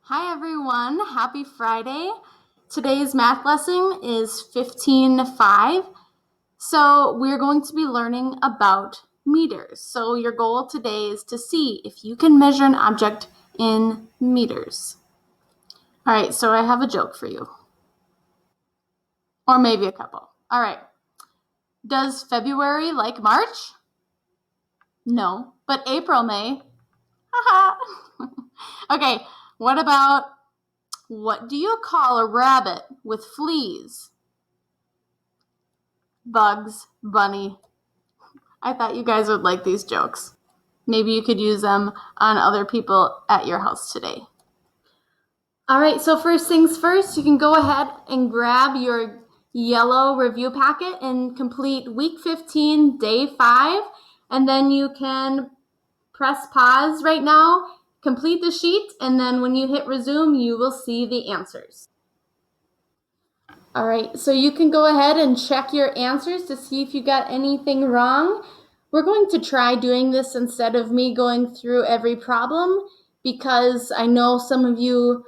Hi everyone, happy Friday. Today's math lesson is 15:5. So we're going to be learning about meters. So your goal today is to see if you can measure an object in meters. All right, so I have a joke for you. Or maybe a couple. All right. Does February like March? No, but April may. Haha. Okay, what do you call a rabbit with fleas? Bugs Bunny. I thought you guys would like these jokes. Maybe you could use them on other people at your house today. All right, so first things first, you can go ahead and grab your yellow review packet and complete week 15, day 5, and then you can press pause right now, complete the sheet, and then when you hit resume, you will see the answers. All right, so you can go ahead and check your answers to see if you got anything wrong. We're going to try doing this instead of me going through every problem because I know some of you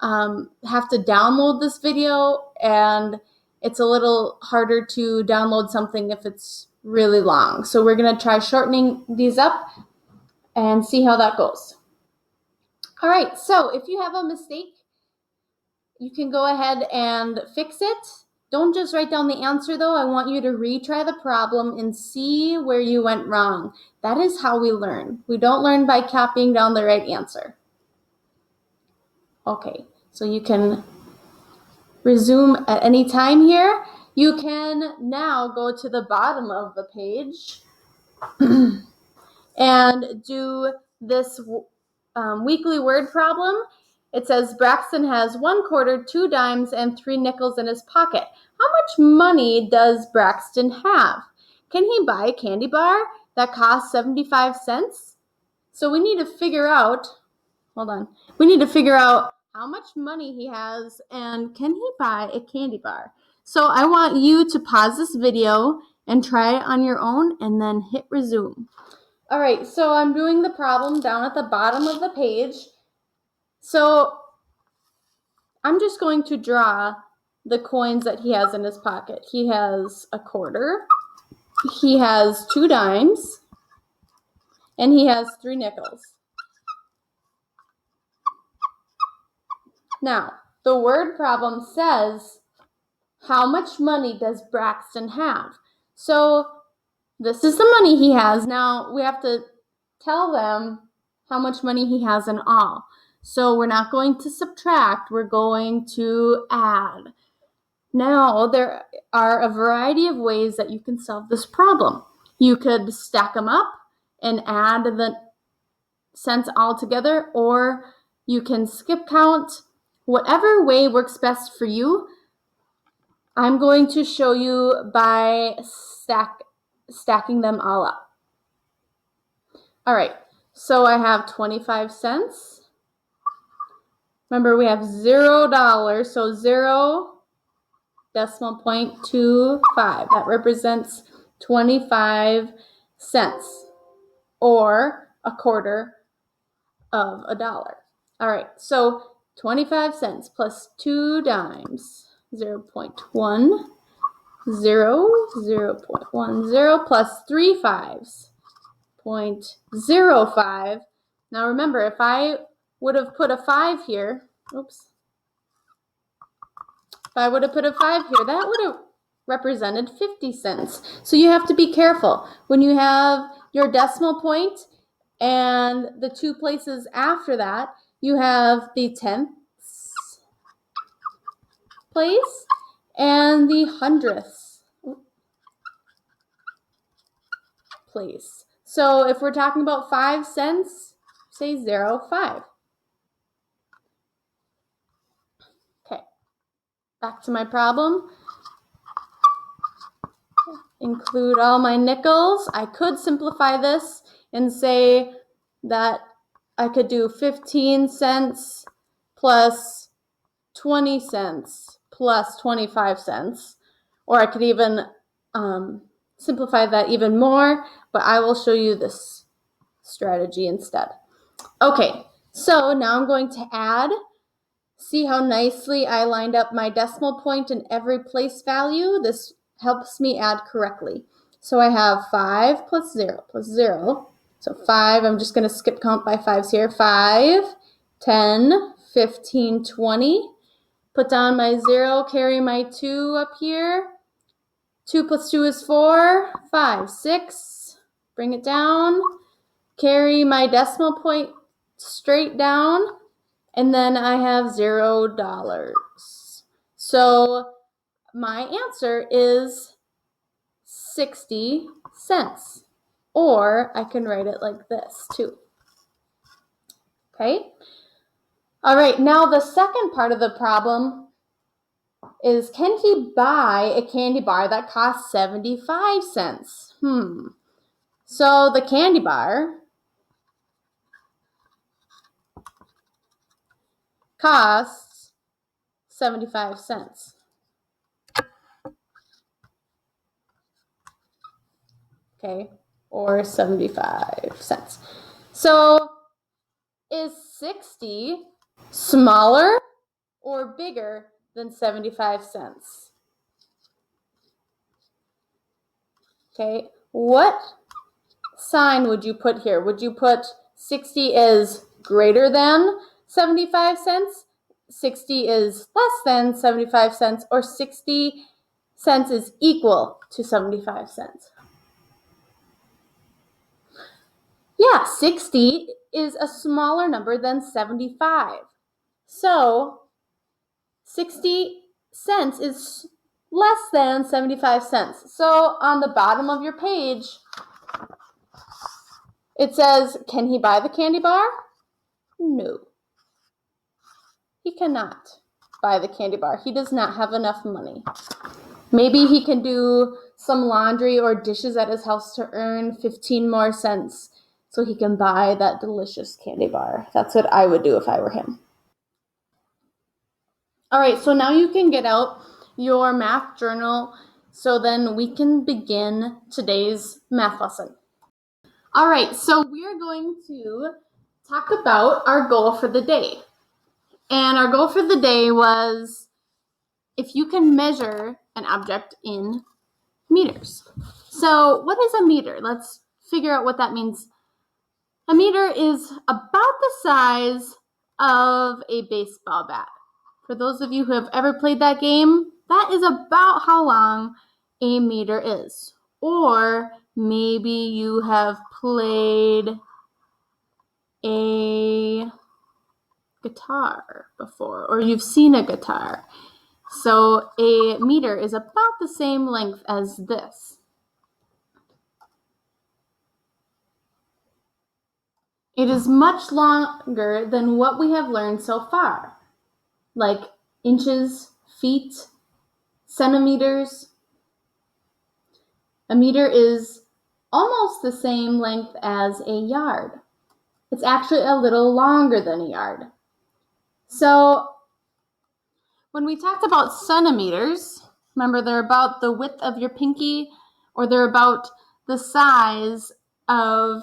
have to download this video and it's a little harder to download something if it's really long. So we're going to try shortening these up and see how that goes. All right, so if you have a mistake, you can go ahead and fix it. Don't just write down the answer though. I want you to retry the problem and see where you went wrong. That is how we learn. We don't learn by copying down the right answer. Okay, so you can resume at any time here. You can now go to the bottom of the page and do this weekly word problem. It says Braxton has 1 quarter, 2 dimes, and 3 nickels in his pocket. How much money does Braxton have? Can he buy a candy bar that costs 75 cents? So we need to figure out, we need to figure out how much money he has and can he buy a candy bar? So I want you to pause this video and try it on your own and then hit resume. All right, so I'm doing the problem down at the bottom of the page. So I'm just going to draw the coins that he has in his pocket. He has a quarter, he has 2 dimes, and he has 3 nickels. Now, the word problem says, how much money does Braxton have? So this is the money he has. Now we have to tell them how much money he has in all. So we're not going to subtract, we're going to add. Now there are a variety of ways that you can solve this problem. You could stack them up and add the cents all together, or you can skip count. Whatever way works best for you. I'm going to show you by stacking them all up. All right, so I have 25 cents. Remember, we have $0, so 0.25. That represents 25 cents, or a quarter of a dollar. All right, so 25 cents plus 2 dimes. 0.10, 0.10 plus 3 fives, 0.05. Now remember, if I would have put a 5 here, if I would have put a 5 here, that would have represented 50 cents. So you have to be careful. When you have your decimal point and the 2 places after that, you have the tenths place and the hundredths place. So if we're talking about 5 cents, say 0.5. Okay, back to my problem. Include all my nickels. I could simplify this and say that I could do 15 cents plus 20 cents plus 25 cents, or I could even simplify that even more, but I will show you this strategy instead. Okay, so now I'm going to add See how nicely I lined up my decimal point in every place value? This helps me add correctly. So I have 5 plus 0 plus 0. So 5, I'm just going to skip count by 5s here. 5, 10, 15, 20. Put down my 0, carry my 2 up here. 2 plus 2 is 4, 5, 6. Bring it down. Carry my decimal point straight down. And then I have $0. So my answer is 60 cents. Or I can write it like this too. Okay? All right, now the second part of the problem is, can he buy a candy bar that costs 75 cents? So the candy bar costs 75 cents. Okay, or 75 cents. So is 60 smaller or bigger than 75 cents? Okay, what sign would you put here? Would you put 60 is greater than 75 cents? 60 is less than 75 cents, or 60 cents is equal to 75 cents? Yeah, 60 is a smaller number than 75. So 60 cents is less than 75 cents. So on the bottom of your page, it says, can he buy the candy bar? No. He cannot buy the candy bar. He does not have enough money. Maybe he can do some laundry or dishes at his house to earn 15 more cents so he can buy that delicious candy bar. That's what I would do if I were him. All right, so now you can get out your math journal so then we can begin today's math lesson. All right, so we're going to talk about our goal for the day. And our goal for the day was if you can measure an object in meters. So what is a meter? Let's figure out what that means. A meter is about the size of a baseball bat. For those of you who have ever played that game, that is about how long a meter is. Or maybe you have played a guitar before, or you've seen a guitar. So a meter is about the same length as this. It is much longer than what we have learned so far, like inches, feet, centimeters. A meter is almost the same length as a yard. It's actually a little longer than a yard. So when we talked about centimeters, remember they're about the width of your pinky, or they're about the size of,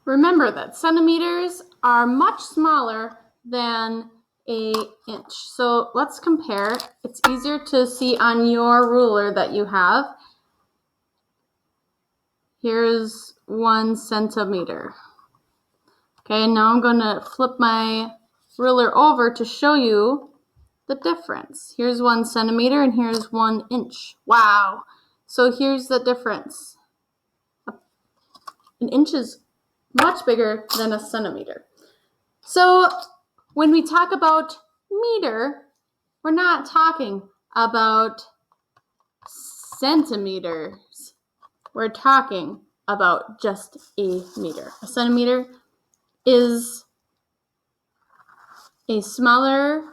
remember that centimeters are much smaller than an inch. So let's compare. It's easier to see on your ruler that you have. Here's 1 centimeter. Okay, now I'm going to flip my ruler over to show you the difference. Here's 1 centimeter and here's 1 inch. Wow. So here's the difference. An inch is much bigger than a centimeter. So when we talk about meter, we're not talking about centimeters. We're talking about just a meter. A centimeter is a smaller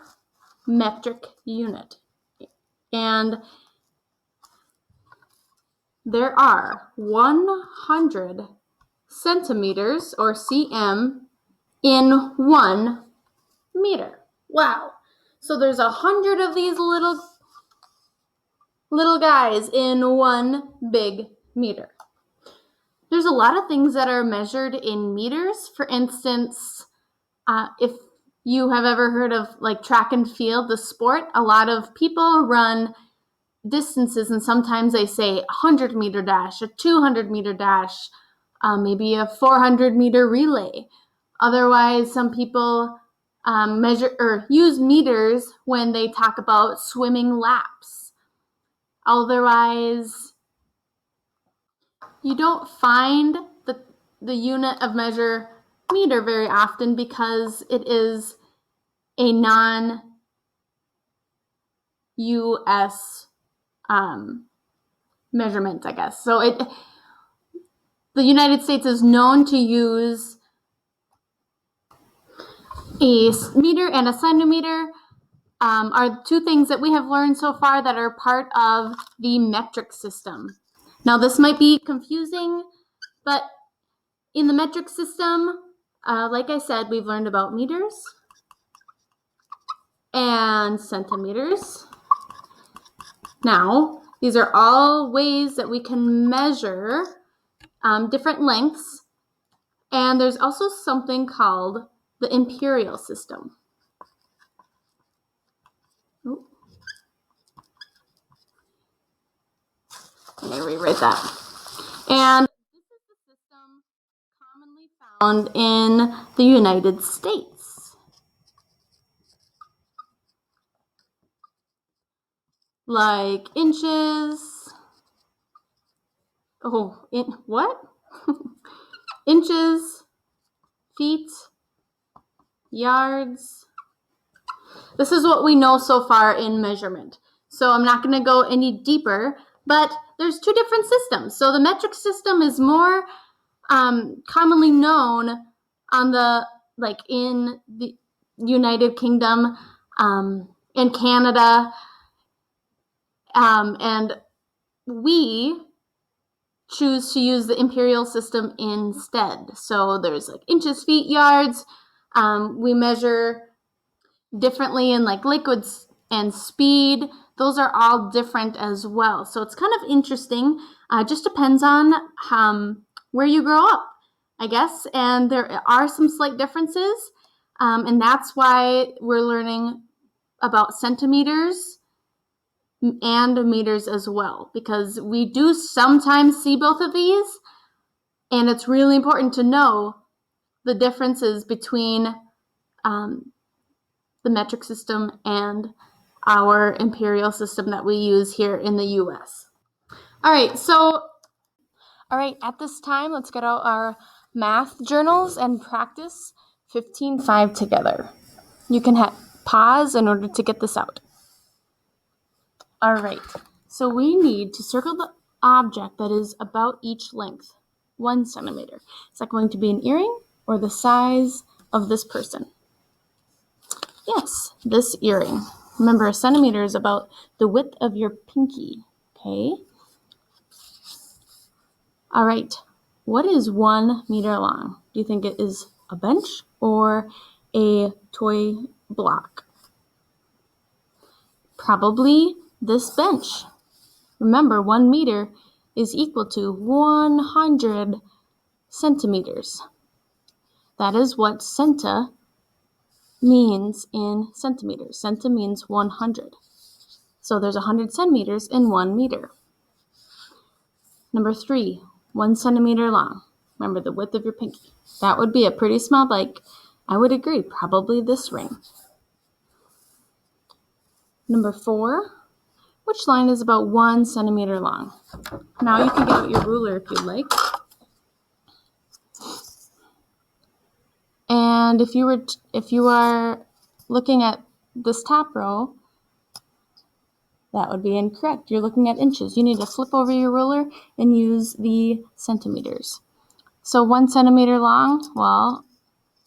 metric unit. And there are 100 centimeters, or cm, in 1 meter. Wow. So there's 100 of these little guys in 1 big meter. There's a lot of things that are measured in meters. For instance, if you have ever heard of like track and field, the sport, a lot of people run distances, and sometimes they say 100-meter dash, a 200-meter dash, maybe a 400-meter relay. Otherwise, some people measure or use meters when they talk about swimming laps. Otherwise, you don't find the unit of measure meter very often because it is a non-US measurement, I guess. So the United States is known to use a meter and a centimeter are two things that we have learned so far that are part of the metric system. Now, this might be confusing, but in the metric system, like I said, we've learned about meters and centimeters. Now, these are all ways that we can measure different lengths, and there's also something called the imperial system. Let me rewrite that. And this is the system commonly found in the United States. Like inches. What? Inches, feet, yards. This is what we know so far in measurement. So I'm not going to go any deeper, but there's two different systems. So the metric system is more commonly known on in the United Kingdom, in Canada, and we choose to use the imperial system instead. So there's like inches, feet, yards. We measure differently in like liquids and speed. Those are all different as well. So it's kind of interesting. Just depends on where you grow up, I guess. And there are some slight differences. And that's why we're learning about centimeters and meters as well, because we do sometimes see both of these, and it's really important to know the differences between the metric system and our imperial system that we use here in the US. All right, at this time, let's get out our math journals and practice 15-5 together. You can hit pause in order to get this out. All right, so we need to circle the object that is about each length, 1 centimeter. Is that going to be an earring or the size of this person? Yes, this earring. Remember, a centimeter is about the width of your pinky, okay? All right, what is 1 meter long? Do you think it is a bench or a toy block? Probably this bench. Remember, 1 meter is equal to 100 centimeters. That is what centa means in centimeters. Centa means 100. So there's 100 centimeters in 1 meter. Number 3, 1 centimeter long. Remember the width of your pinky. That would be a pretty small bike. I would agree, probably this ring. Number 4, which line is about 1 centimeter long? Now you can get out your ruler if you'd like. And if you are looking at this top row, that would be incorrect. You're looking at inches. You need to flip over your ruler and use the centimeters. So 1 centimeter long, well,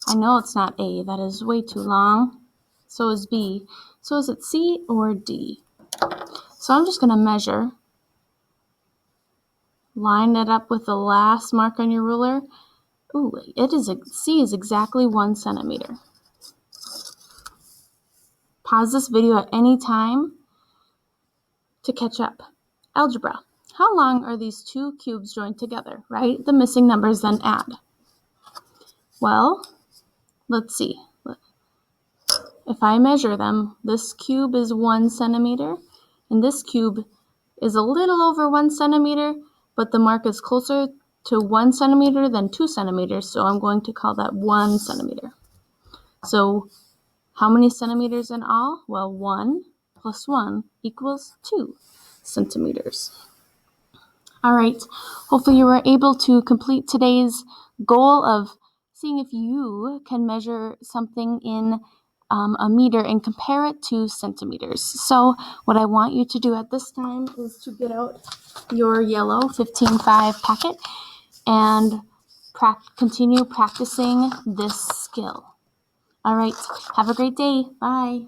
I know it's not A. That is way too long. So is B. So is it C or D? So I'm just going to measure. Line it up with the last mark on your ruler. Ooh, C is exactly 1 centimeter. Pause this video at any time to catch up. Algebra. How long are these two cubes joined together? Write the missing numbers, then add. Well, let's see. if I measure them, this cube is 1 centimeter, and this cube is a little over 1 centimeter, but the mark is closer to 1 centimeter than 2 centimeters, so I'm going to call that 1 centimeter. So how many centimeters in all? Well, 1 plus 1 equals 2 centimeters. All right, hopefully you were able to complete today's goal of seeing if you can measure something in a meter and compare it to centimeters. So what I want you to do at this time is to get out your yellow 15-5 packet and continue practicing this skill. All right, have a great day. Bye.